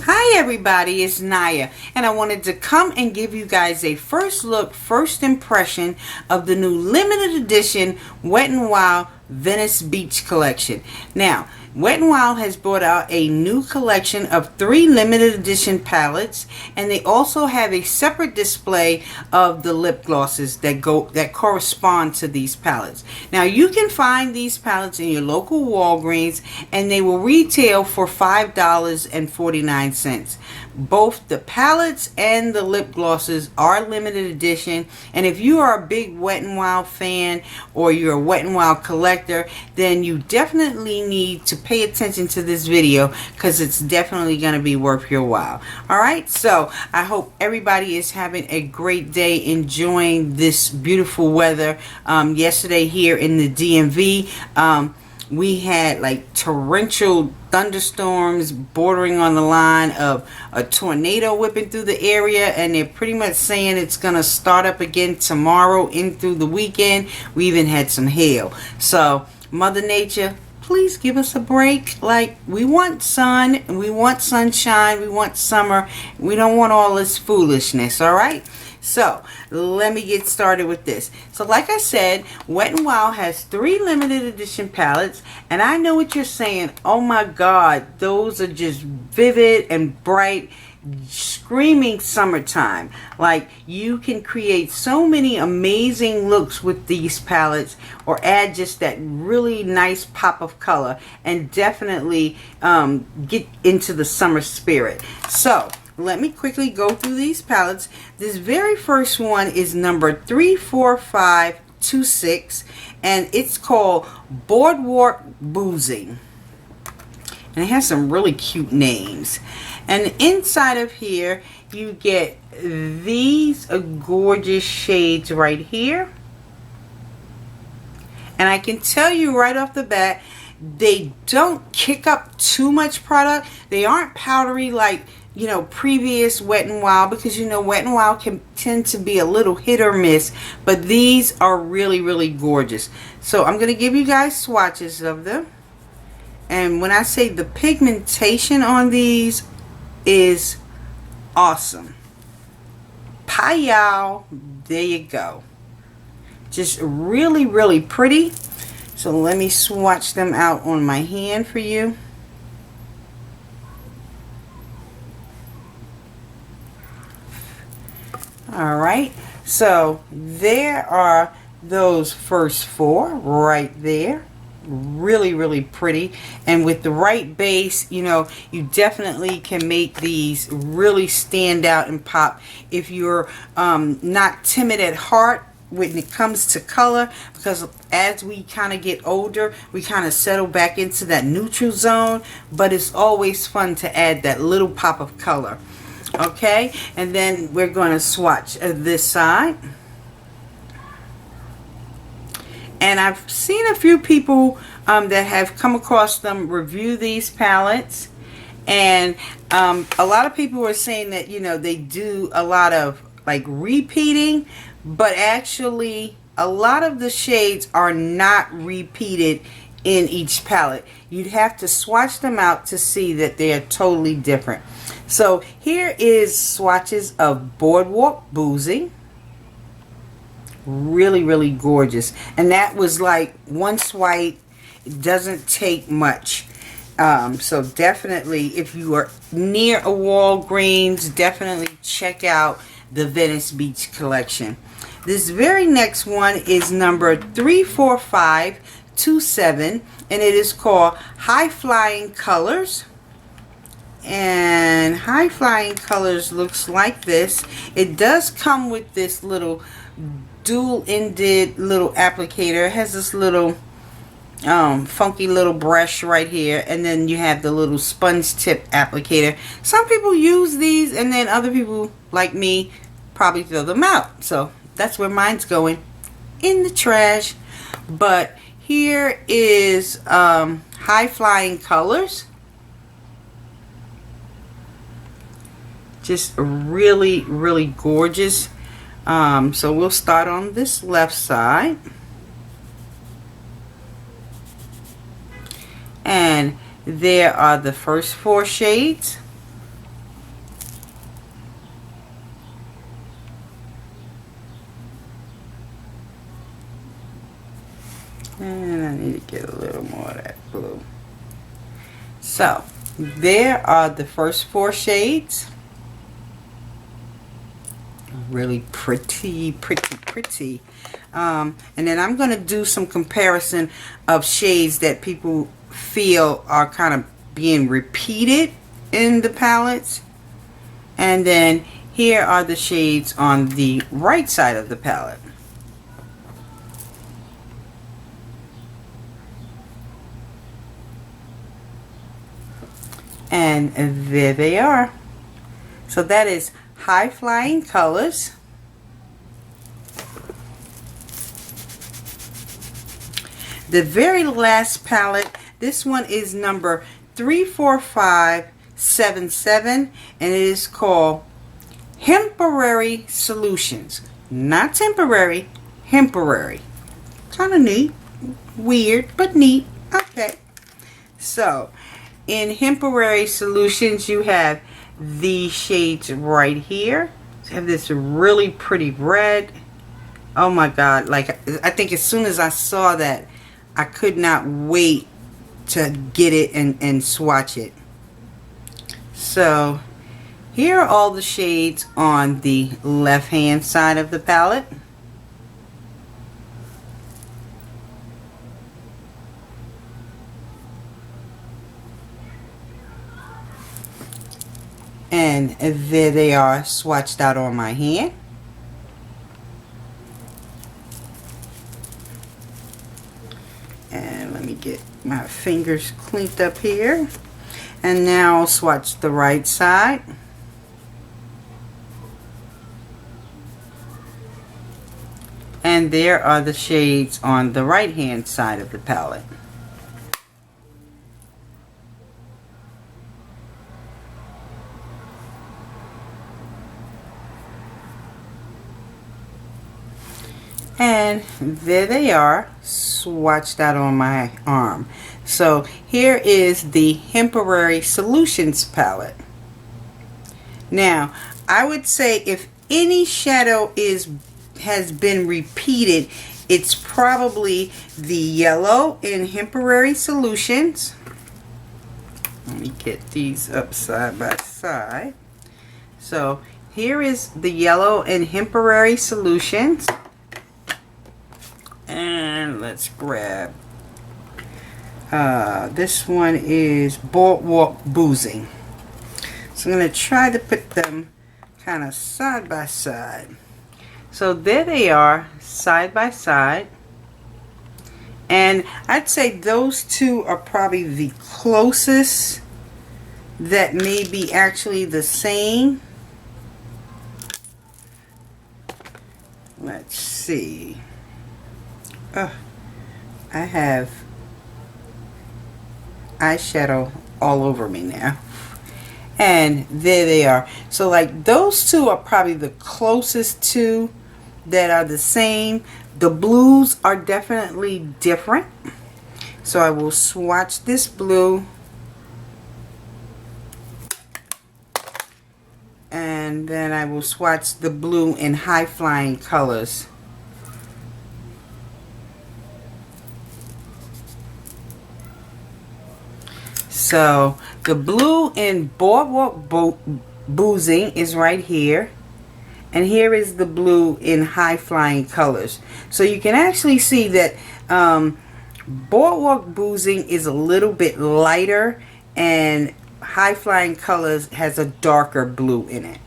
Hi everybody, it's Naya, and I wanted to come and give you guys a first look, first impression of the new limited edition Wet n Wild Venice Beach collection. Now, Wet n Wild has brought out a new collection of 3 limited edition palettes, and they also have a separate display of the lip glosses that correspond to these palettes. Now, you can find these palettes in your local Walgreens, and they will retail for $5.49. Both the palettes and the lip glosses are limited edition, and if you are a big Wet n Wild fan or you're a Wet n Wild collector, then you definitely need to pay attention to this video because it's definitely going to be worth your while. Alright, so I hope everybody is having a great day, enjoying this beautiful weather. Yesterday here in the DMV, we had like torrential thunderstorms bordering on the line of a tornado whipping through the area, and they're pretty much saying it's gonna start up again tomorrow in through the weekend. We even had some hail. So Mother Nature, please give us a break. Like, we want sun, we want sunshine, we want summer. We don't want all this foolishness. All right, so let me get started with this. So like I said, Wet n Wild has 3 limited edition palettes, and I know what you're saying. Oh my God, those are just vivid and bright, screaming summertime. Like, you can create so many amazing looks with these palettes, or add just that really nice pop of color, and definitely get into the summer spirit. So let me quickly go through these palettes. This very first one is number 34526, and it's called Boardwalk Boozing, and it has some really cute names. And inside of here you get these gorgeous shades right here, and I can tell you right off the bat, they don't kick up too much product. They aren't powdery like, you know, previous Wet n Wild, because you know Wet n Wild can tend to be a little hit or miss, but these are really gorgeous. So I'm going to give you guys swatches of them, and when I say the pigmentation on these is awesome. Payal, there you go. Just really pretty. So let me swatch them out on my hand for you. Alright, so there are those first 4 right there. Really pretty, and with the right base, you know, you definitely can make these really stand out and pop if you're not timid at heart when it comes to color, because as we kind of get older, we kind of settle back into that neutral zone, but it's always fun to add that little pop of color. Okay, and then we're going to swatch this side. And I've seen a few people that have come across them review these palettes, and a lot of people are saying that, you know, they do a lot of like repeating, but actually a lot of the shades are not repeated in each palette. You'd have to swatch them out to see that they are totally different. So here is swatches of Boardwalk Boozing. Really gorgeous, and that was like one swipe. It doesn't take much. So definitely, if you are near a Walgreens, definitely check out the Venice Beach collection. This very next one is number 34527, and it is called High Flying Colors. And High Flying Colors looks like this. It does come with this little dual-ended little applicator. It has this little funky little brush right here, and then you have the little sponge tip applicator. Some people use these, and then other people like me probably throw them out. So that's where mine's going, in the trash. But here is High Flying Colors. Just really gorgeous. So we'll start on this left side, and there are the first 4 shades. And I need to get a little more of that blue. So there are the first 4 shades. Really pretty, pretty, pretty. And then I'm going to do some comparison of shades that people feel are kind of being repeated in the palettes. And then here are the shades on the right side of the palette. And there they are. So that is High Flying Colors. The very last palette, this one is number 34577, and it is called Hemporary Solutions. Not temporary, hemporary. Kind of neat. Weird, but neat. Okay. So, in Hemporary Solutions, you have these shades right here. You have this really pretty red. Oh my God. Like, I think as soon as I saw that, I could not wait to get it and swatch it. So, here are all the shades on the left hand side of the palette. And there they are, swatched out on my hand. And let me get my fingers cleaned up here. And now I'll swatch the right side. And there are the shades on the right hand side of the palette. And there they are, swatched out on my arm. So here is the Hemporary Solutions palette. Now, I would say if any shadow has been repeated, it's probably the yellow in Hemporary Solutions. Let me get these up side by side. So here is the yellow in Hemporary Solutions. And let's grab this one is Boardwalk Boozing. So I'm going to try to put them kind of side by side. So there they are, side by side. And I'd say those two are probably the closest that may be actually the same. Let's see. I have eyeshadow all over me now. And there they are. So like those two are probably the closest two that are the same. The blues are definitely different. So I will swatch this blue. And then I will swatch the blue in High Flying Colors. So the blue in Boardwalk Boozing is right here. And here is the blue in High Flying Colors. So you can actually see that Boardwalk Boozing is a little bit lighter and High Flying Colors has a darker blue in it.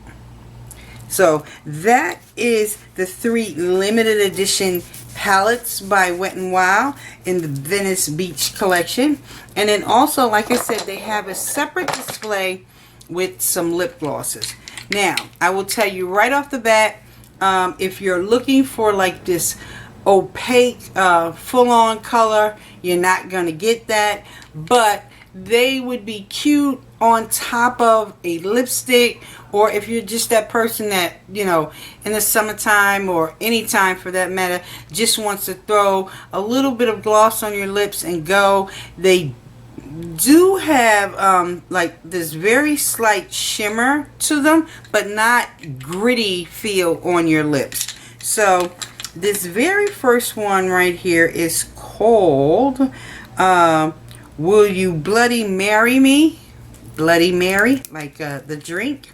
So that is the 3 limited edition palettes by Wet n Wild in the Venice Beach collection. And then also, like I said, they have a separate display with some lip glosses. Now, I will tell you right off the bat, if you're looking for like this opaque full-on color, you're not going to get that. But they would be cute on top of a lipstick, or if you're just that person that, you know, in the summertime or any time for that matter, just wants to throw a little bit of gloss on your lips and go. They do have like this very slight shimmer to them, but not gritty feel on your lips. So this very first one right here is called Will You Bloody Marry Me? Bloody Mary, like the drink.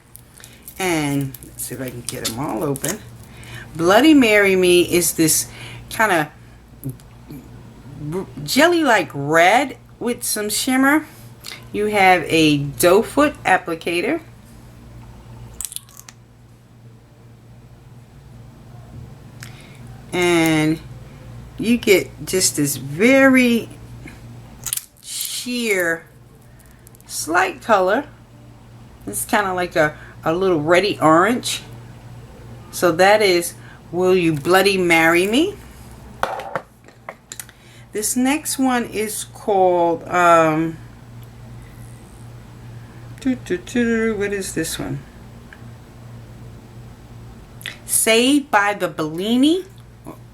And let's see if I can get them all open. Bloody Marry Me is this kind of jelly-like red with some shimmer. You have a doe foot applicator. And you get just this very sheer, slight color. It's kind of like a little reddy orange. So that is Will You Bloody Marry Me? This next one is called what is this one? Saved by the Bellini,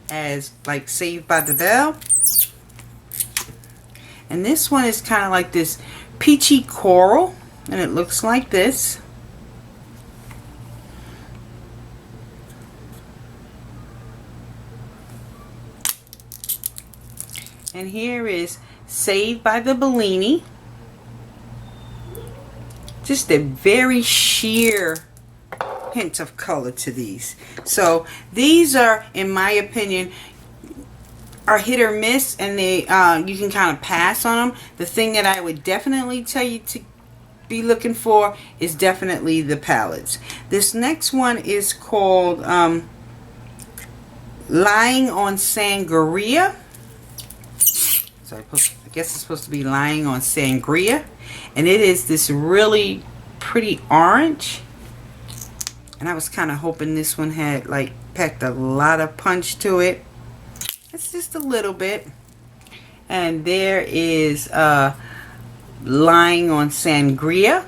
as like Saved by the Bell. And this one is kind of like this peachy coral, and it looks like this. And here is Saved by the Bellini. Just a very sheer hint of color to these. So these are, in my opinion, are hit or miss, and they you can kind of pass on them. The thing that I would definitely tell you to be looking for is definitely the palettes. This next one is called Lying on Sangria. So I guess it's supposed to be Lying on Sangria, and it is this really pretty orange. And I was kind of hoping this one had like packed a lot of punch to it. It's just a little bit. And there is Lying on Sangria.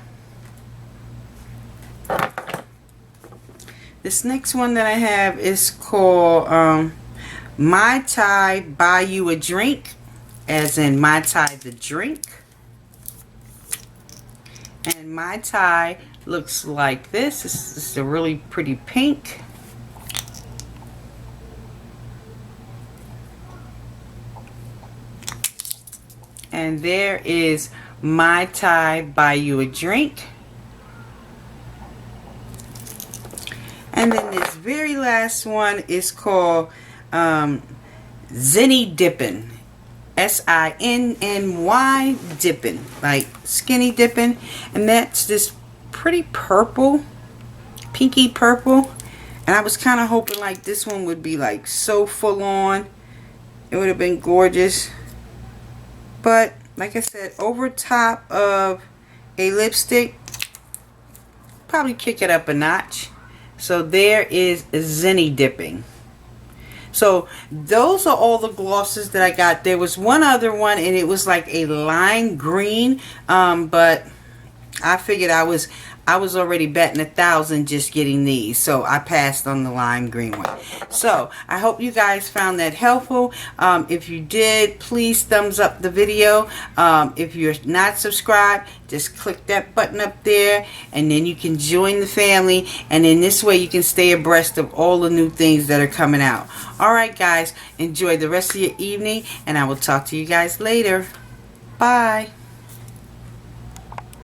This next one that I have is called Mai Tai Buy You a Drink, as in Mai Tai the drink. And Mai Tai looks like this. This is a really pretty pink. And there is Mai Tai Buy You a Drink. And then this very last one is called Zinny Dippin'. S-I-N-N-Y dipping, like skinny dipping. And that's this pretty purple, pinky purple. And I was kind of hoping like this one would be like so full on. It would have been gorgeous. But like I said, over top of a lipstick, probably kick it up a notch. So there is Zinny Dipping. So those are all the glosses that I got. There was one other one, and it was like a lime green, but I figured I was already betting 1,000 just getting these, so I passed on the lime green one. So I hope you guys found that helpful. If you did, please thumbs up the video. If you're not subscribed, just click that button up there, and then you can join the family, and in this way you can stay abreast of all the new things that are coming out. Alright guys, enjoy the rest of your evening, and I will talk to you guys later. Bye.